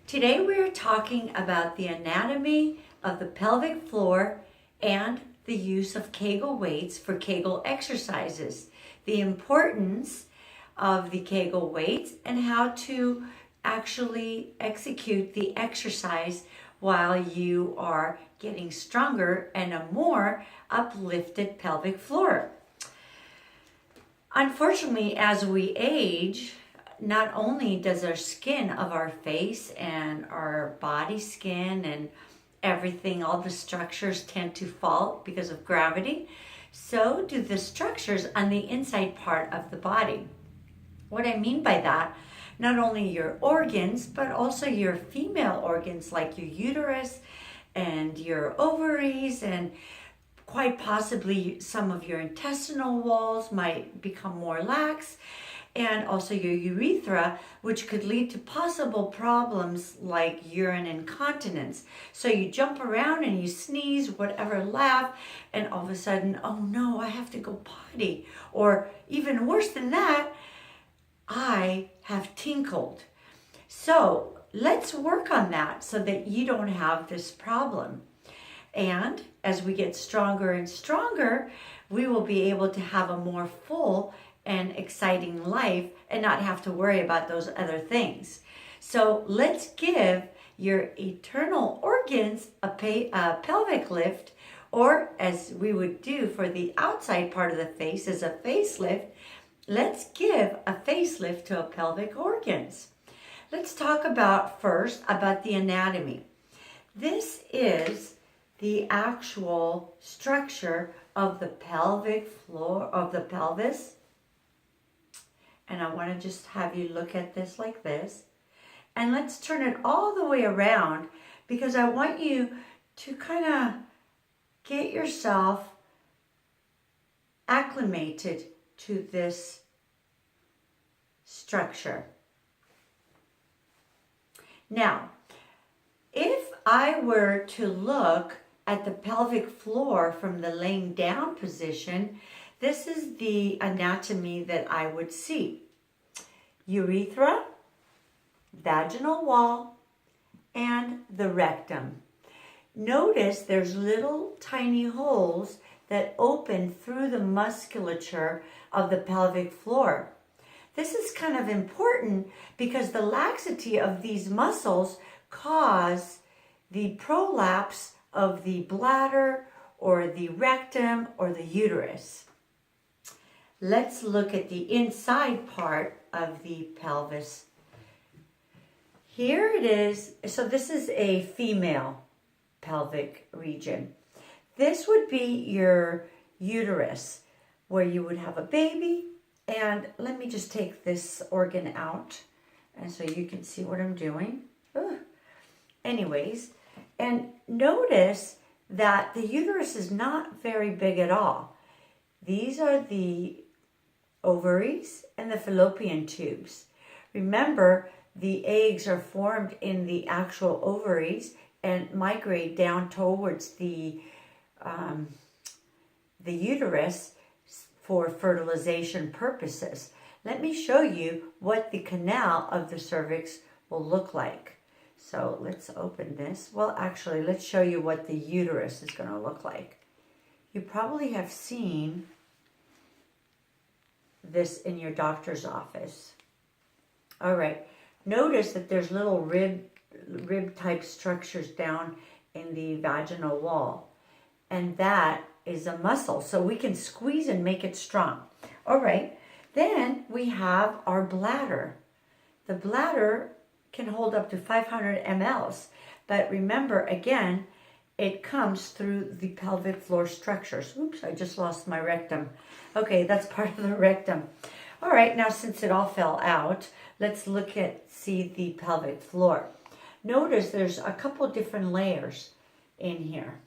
Today we're talking about the anatomy of the pelvic floor and the use of Kegel weights for Kegel exercises, the importance of the Kegel weights, and how to actually execute the exercise while you are getting stronger and a more uplifted pelvic floor. Unfortunately, as we age, not only does our skin of our face and our body skin and everything, all the structures tend to fall because of gravity, so do the structures on the inside part of the body. What I mean by that, not only your organs, but also your female organs like your uterus and your ovaries, and quite possibly some of your intestinal walls might become more lax, and also your urethra, which could lead to possible problems like urine incontinence. So you jump around and you sneeze, whatever, laugh, and all of a sudden, oh no, I have to go potty. Or even worse than that, I have tinkled. So let's work on that so that you don't have this problem. And as we get stronger and stronger, we will be able to have a more full and exciting life and not have to worry about those other things. So let's give your internal organs a pelvic lift, or as we would do for the outside part of the face as a facelift, let's give a facelift to a pelvic organs. Let's talk first about the anatomy. This is the actual structure of the pelvic floor of the pelvis. And I want to just have you look at this like this. And let's turn it all the way around, because I want you to kind of get yourself acclimated to this structure. Now, if I were to look at the pelvic floor from the laying down position, this is the anatomy that I would see. Urethra, vaginal wall, and the rectum. Notice there's little tiny holes that open through the musculature of the pelvic floor. This is kind of important because the laxity of these muscles cause the prolapse of the bladder or the rectum or the uterus. Let's look at the inside part of the pelvis. Here it is. So this is a female pelvic region. This would be your uterus, where you would have a baby. And let me just take this organ out, and so you can see what I'm doing. Anyways, and notice that the uterus is not very big at all. These are the ovaries and the fallopian tubes. Remember, the eggs are formed in the actual ovaries and migrate down towards the uterus for fertilization purposes. Let me show you what the canal of the cervix will look like. So let's open this. Well, actually, let's show you what the uterus is going to look like. You probably have seen this in your doctor's office. All right. Notice that there's little rib type structures down in the vaginal wall, and that is a muscle, so we can squeeze and make it strong. All right. Then we have our bladder. The bladder can hold up to 500 mLs, but remember, again, it comes through the pelvic floor structures. Oops, I just lost my rectum. Okay, that's part of the rectum. All right, now since it all fell out, let's see the pelvic floor. Notice there's a couple different layers in here.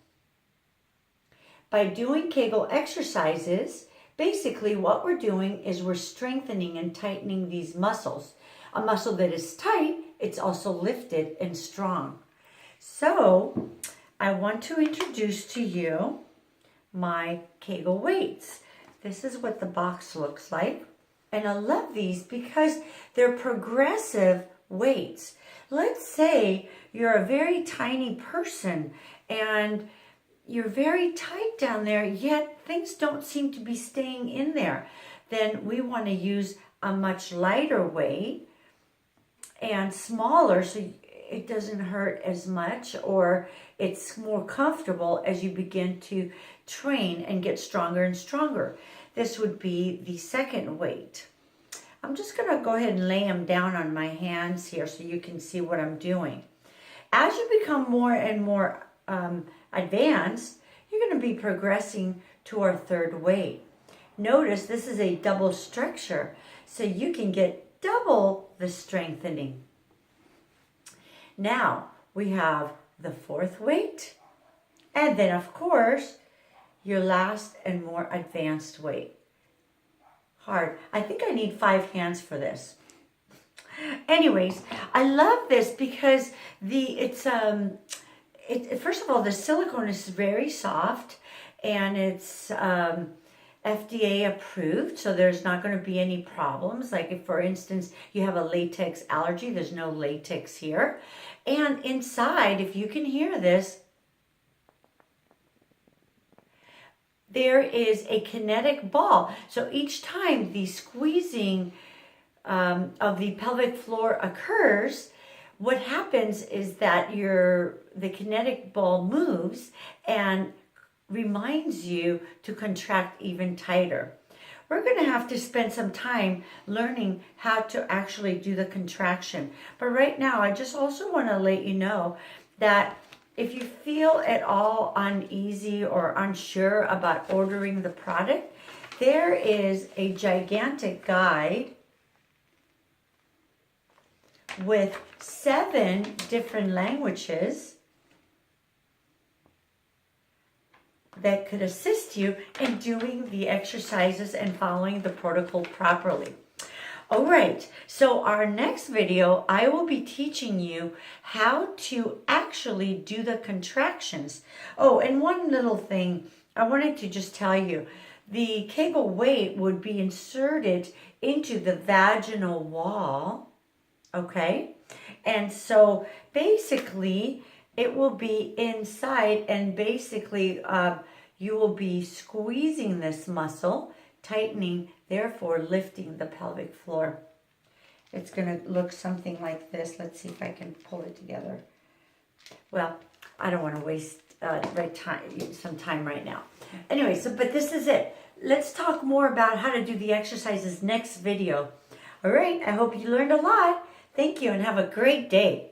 By doing Kegel exercises, basically what we're doing is we're strengthening and tightening these muscles. A muscle that is tight, it's also lifted and strong. So I want to introduce to you my Kegel weights. This is what the box looks like. And I love these because they're progressive weights. let's say you're a very tiny person and you're very tight down there, yet things don't seem to be staying in there. Then we want to use a much lighter weight and smaller so it doesn't hurt as much, or it's more comfortable as you begin to train and get stronger and stronger. This would be the second weight. I'm just going to go ahead and lay them down on my hands here so you can see what I'm doing. As you become more and more advanced, you're going to be progressing to our third weight. Notice this is a double structure, so you can get double the strengthening. Now we have the fourth weight, and then of course your last and more advanced weight. Hard. I think I need 5 hands for this. Anyways, I love this because first of all, the silicone is very soft, and it's FDA approved, so there's not going to be any problems. Like if, for instance, you have a latex allergy, there's no latex here. And inside, if you can hear this, there is a kinetic ball. So each time the squeezing of the pelvic floor occurs, what happens is that the kinetic ball moves and reminds you to contract even tighter. We're going to have to spend some time learning how to actually do the contraction. But right now, I just also want to let you know that if you feel at all uneasy or unsure about ordering the product, there is a gigantic guide with 7 different languages that could assist you in doing the exercises and following the protocol properly. All right, so our next video, I will be teaching you how to actually do the contractions. Oh, and one little thing I wanted to just tell you. The Kegel weight would be inserted into the vaginal wall, okay? And so basically, it will be inside, and basically you will be squeezing this muscle, tightening, therefore lifting the pelvic floor. It's going to look something like this. Let's see if I can pull it together. Well, I don't want to waste some time right now. Anyway, but this is it. Let's talk more about how to do the exercises next video. All right, I hope you learned a lot. Thank you and have a great day.